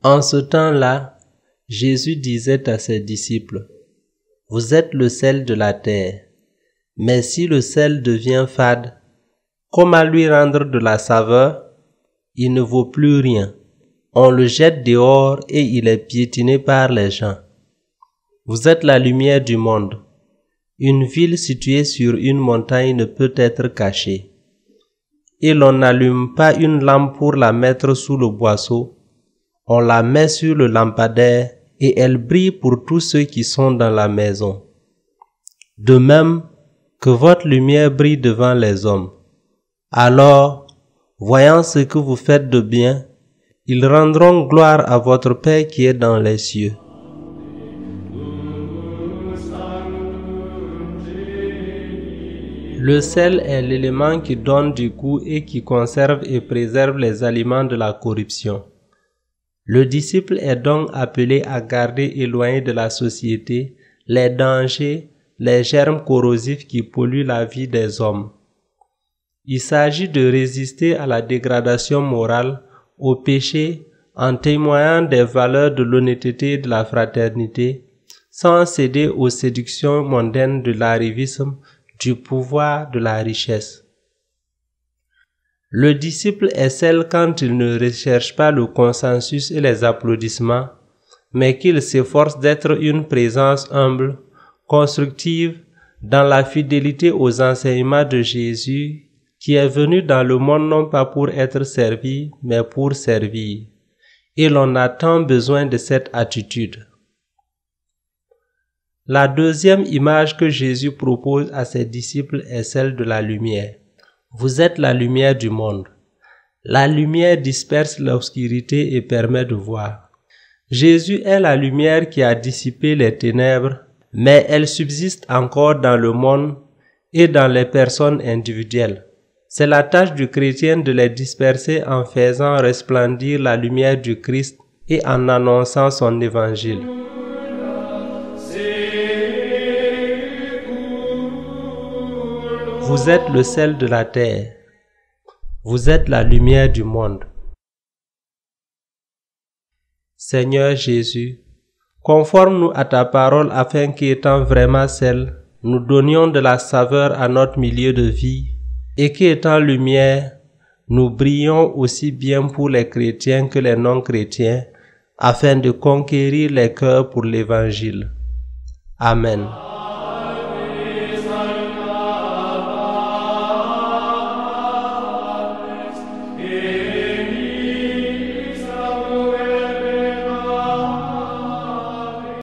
En ce temps-là, Jésus disait à ses disciples, « Vous êtes le sel de la terre, mais si le sel devient fade, comment lui rendre de la saveur? Il ne vaut plus rien. On le jette dehors et il est piétiné par les gens. Vous êtes la lumière du monde. Une ville située sur une montagne ne peut être cachée. Et l'on n'allume pas une lampe pour la mettre sous le boisseau. On la met sur le lampadaire et elle brille pour tous ceux qui sont dans la maison. De même, que votre lumière brille devant les hommes. Alors, voyant ce que vous faites de bien, ils rendront gloire à votre Père qui est dans les cieux. Le sel est l'élément qui donne du goût et qui conserve et préserve les aliments de la corruption. Le disciple est donc appelé à garder éloigné de la société les dangers, les germes corrosifs qui polluent la vie des hommes. Il s'agit de résister à la dégradation morale, au péché, en témoignant des valeurs de l'honnêteté et de la fraternité, sans céder aux séductions mondaines de l'arrivisme, du pouvoir, de la richesse. Le disciple excelle quand il ne recherche pas le consensus et les applaudissements, mais qu'il s'efforce d'être une présence humble, constructive, dans la fidélité aux enseignements de Jésus, qui est venu dans le monde non pas pour être servi, mais pour servir. Et l'on a tant besoin de cette attitude. La deuxième image que Jésus propose à ses disciples est celle de la lumière. Vous êtes la lumière du monde. La lumière disperse l'obscurité et permet de voir. Jésus est la lumière qui a dissipé les ténèbres, mais elle subsiste encore dans le monde et dans les personnes individuelles. C'est la tâche du chrétien de les disperser en faisant resplendir la lumière du Christ et en annonçant son évangile. Vous êtes le sel de la terre. Vous êtes la lumière du monde. Seigneur Jésus, conforme-nous à ta parole afin qu'étant vraiment sel, nous donnions de la saveur à notre milieu de vie et qu'étant lumière, nous brillons aussi bien pour les chrétiens que les non-chrétiens afin de conquérir les cœurs pour l'Évangile. Amen.